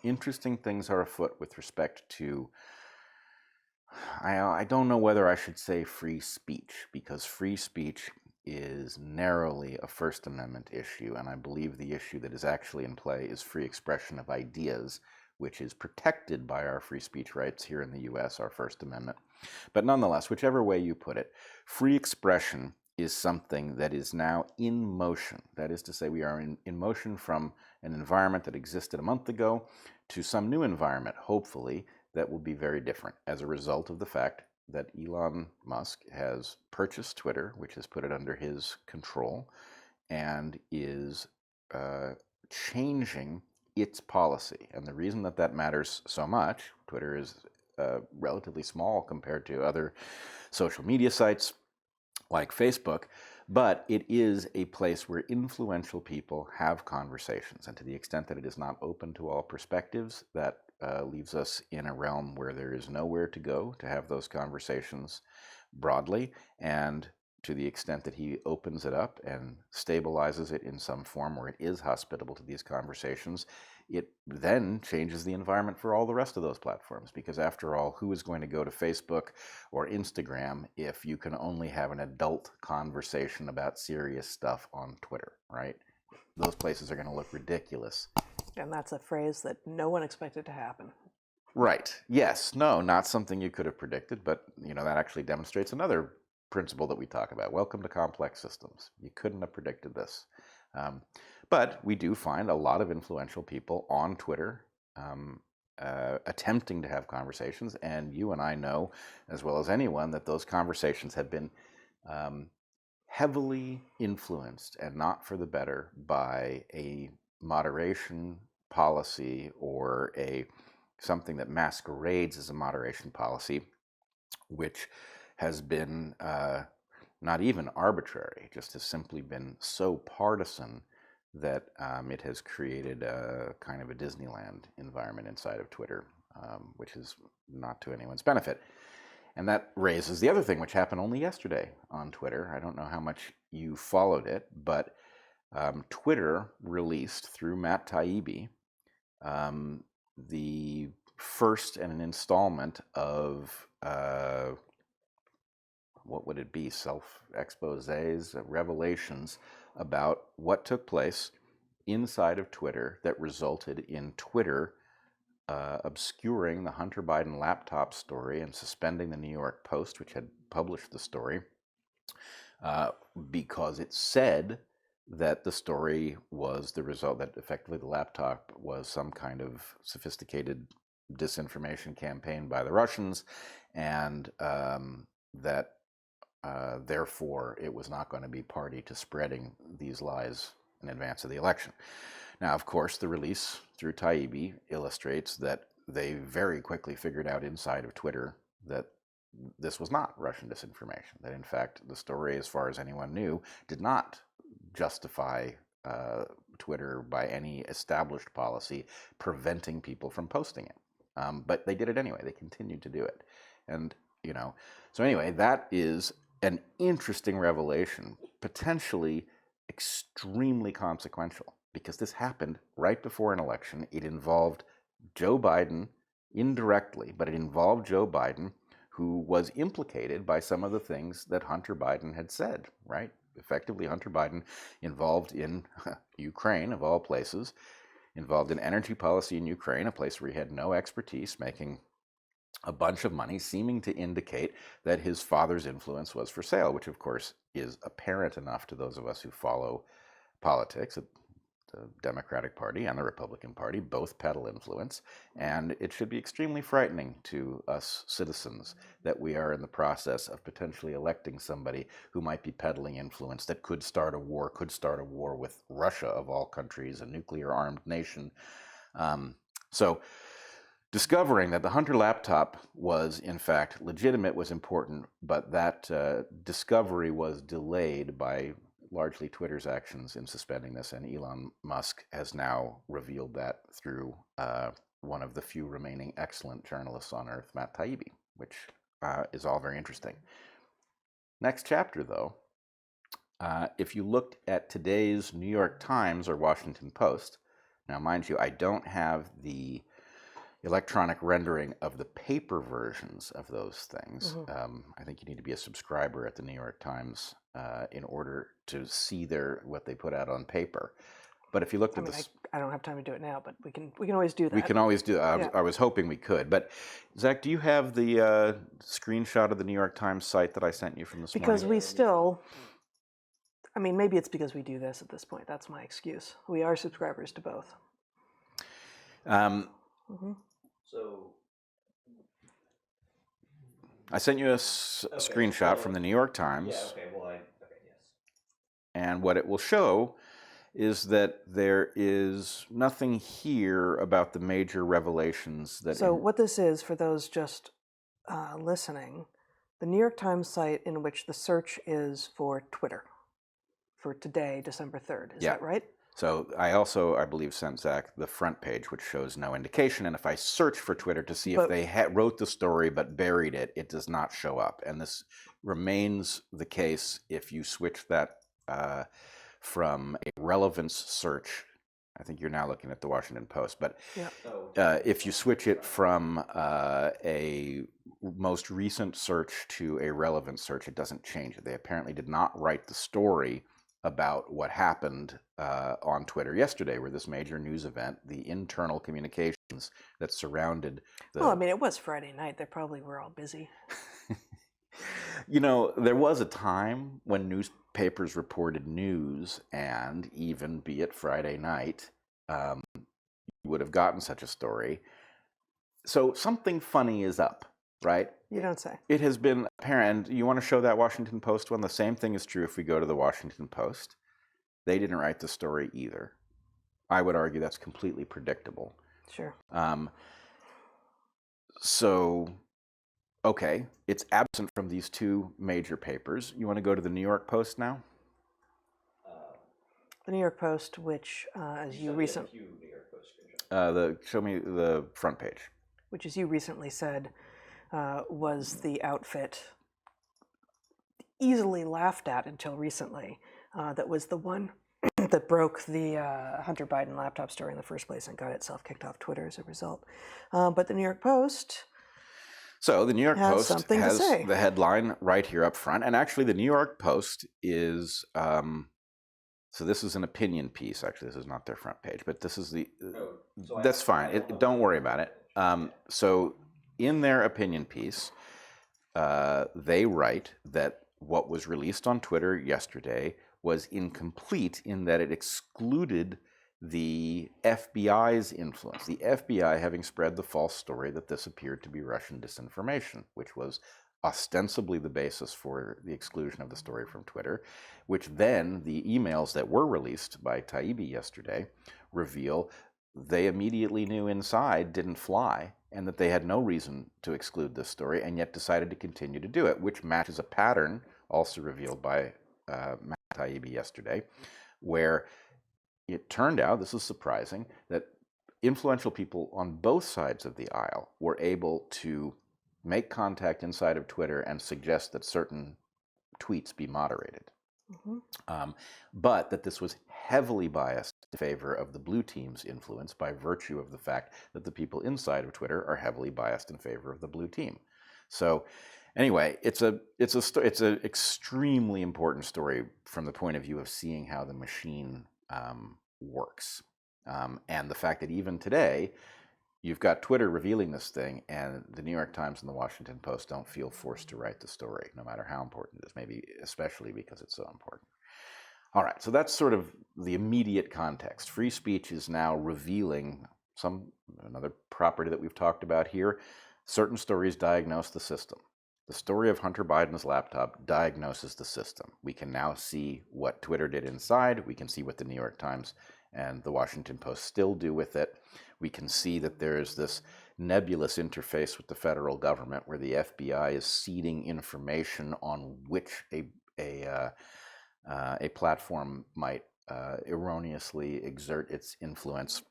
interesting things are afoot with respect to, I don't know whether I should say free speech, because free speech is narrowly a First Amendment issue, and I believe the issue that is actually in play is free expression of ideas, which is protected by our free speech rights here in the U.S., our First Amendment. But nonetheless, whichever way you put it, free expression is something that is now in motion. That is to say, we are in motion from an environment that existed a month ago to some new environment, hopefully, that will be very different as a result of the fact that Elon Musk has purchased Twitter, which has put it under his control, and is changing its policy. And the reason that that matters so much, Twitter is relatively small compared to other social media sites like Facebook, but it is a place where influential people have conversations. And to the extent that it is not open to all perspectives, that leaves us in a realm where there is nowhere to go to have those conversations broadly. And to the extent that he opens it up and stabilizes it in some form where it is hospitable to these conversations, it then changes the environment for all the rest of those platforms. Because after all, who is going to go to Facebook or Instagram if you can only have an adult conversation about serious stuff on Twitter, right? Those places are going to look ridiculous. And that's a phrase that no one expected to happen. Right. Yes. No, not something you could have predicted, but that actually demonstrates another principle that we talk about. Welcome to complex systems. You couldn't have predicted this. But we do find a lot of influential people on Twitter attempting to have conversations, and you and I know, as well as anyone, that those conversations have been heavily influenced, and not for the better, by a moderation policy or something that masquerades as a moderation policy, which has been not even arbitrary, just has simply been so partisan that it has created a kind of a Disneyland environment inside of Twitter, which is not to anyone's benefit. And that raises the other thing, which happened only yesterday on Twitter. I don't know how much you followed it, but Twitter released through Matt Taibbi the first in an installment of what would it be? Self-exposés, revelations about what took place inside of Twitter that resulted in Twitter obscuring the Hunter Biden laptop story and suspending the New York Post, which had published the story, because it said that the story was the result, that effectively the laptop was some kind of sophisticated disinformation campaign by the Russians, and that therefore it was not going to be party to spreading these lies in advance of the election. Now, of course, the release through Taibbi illustrates that they very quickly figured out inside of Twitter that this was not Russian disinformation, that in fact the story, as far as anyone knew, did not justify Twitter by any established policy preventing people from posting it. But they did it anyway. They continued to do it. And, so anyway, that is an interesting revelation, potentially extremely consequential, because this happened right before an election. It involved Joe Biden indirectly, but it involved Joe Biden, who was implicated by some of the things that Hunter Biden had said, right? Effectively, Hunter Biden involved in Ukraine, of all places, involved in energy policy in Ukraine, a place where he had no expertise, making a bunch of money, seeming to indicate that his father's influence was for sale, which of course is apparent enough to those of us who follow politics. The Democratic Party and the Republican Party both peddle influence, and it should be extremely frightening to us citizens that we are in the process of potentially electing somebody who might be peddling influence that could start a war with Russia, of all countries, a nuclear-armed nation. So discovering that the Hunter laptop was, in fact, legitimate was important, but that discovery was delayed by largely Twitter's actions in suspending this, and Elon Musk has now revealed that through one of the few remaining excellent journalists on Earth, Matt Taibbi, which is all very interesting. Next chapter, though, if you looked at today's New York Times or Washington Post, now mind you, I don't have the electronic rendering of the paper versions of those things. Mm-hmm. I think you need to be a subscriber at the New York Times in order to see what they put out on paper. But if you looked I at mean, this, I don't have time to do it now, but we can always do that. we can always do. Yeah. I was hoping we could. But Zach, do you have the screenshot of the New York Times site that I sent you from this Because morning? we still, I mean, maybe it's because we do this at this point. That's my excuse. We are subscribers to both. Mm-hmm. So I sent you a screenshot from the New York Times. Yeah. Okay. Well, okay. Yes. And what it will show is that there is nothing here about the major revelations that. So what this is, for those just listening, the New York Times site in which the search is for Twitter for today, December 3rd. Is that right? So I also, I believe, sent Zach the front page, which shows no indication. And if I search for Twitter to see if they wrote the story but buried it, it does not show up. And this remains the case if you switch that from a relevance search. I think you're now looking at the Washington Post, but if you switch it from a most recent search to a relevant search, it doesn't change it. They apparently did not write the story about what happened on Twitter yesterday, where this major news event, the internal communications that surrounded the... Well, I mean, it was Friday night. They probably were all busy. You know, there was a time when newspapers reported news, and even be it Friday night, you would have gotten such a story. So something funny is up, right? You don't say. It has been apparent. You want to show that Washington Post one? The same thing is true if we go to the Washington Post. They didn't write the story either. I would argue that's completely predictable. Sure. So, okay, it's absent from these two major papers. You want to go to the New York Post now? The New York Post, which, as you recently... Show me the front page. Which, as you recently said, was the outfit easily laughed at until recently. That was the one that broke the Hunter Biden laptop story in the first place and got itself kicked off Twitter as a result. But the New York Post... So the New York Post has to say. The headline right here up front. And actually the New York Post is... so this is an opinion piece. Actually, this is not their front page, but this is the... that's fine. Don't worry about it. So in their opinion piece, they write that what was released on Twitter yesterday was incomplete in that it excluded the FBI's influence. The FBI having spread the false story that this appeared to be Russian disinformation, which was ostensibly the basis for the exclusion of the story from Twitter, which then the emails that were released by Taibbi yesterday reveal they immediately knew inside didn't fly and that they had no reason to exclude this story and yet decided to continue to do it, which matches a pattern also revealed by Matt Taibbi yesterday, where it turned out, this is surprising, that influential people on both sides of the aisle were able to make contact inside of Twitter and suggest that certain tweets be moderated. Mm-hmm. But that this was heavily biased in favor of the blue team's influence by virtue of the fact that the people inside of Twitter are heavily biased in favor of the blue team. So anyway, it's an extremely important story from the point of view of seeing how the machine works. And the fact that even today, you've got Twitter revealing this thing, and the New York Times and the Washington Post don't feel forced to write the story, no matter how important it is, maybe especially because it's so important. All right, so that's sort of the immediate context. Free speech is now revealing another property that we've talked about here. Certain stories diagnose the system. The story of Hunter Biden's laptop diagnoses the system. We can now see what Twitter did inside. We can see what the New York Times and the Washington Post still do with it. We can see that there's this nebulous interface with the federal government where the FBI is seeding information on which a platform might erroneously exert its influence.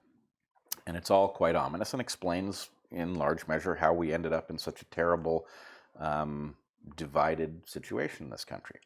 And it's all quite ominous and explains in large measure how we ended up in such a terrible, divided situation in this country.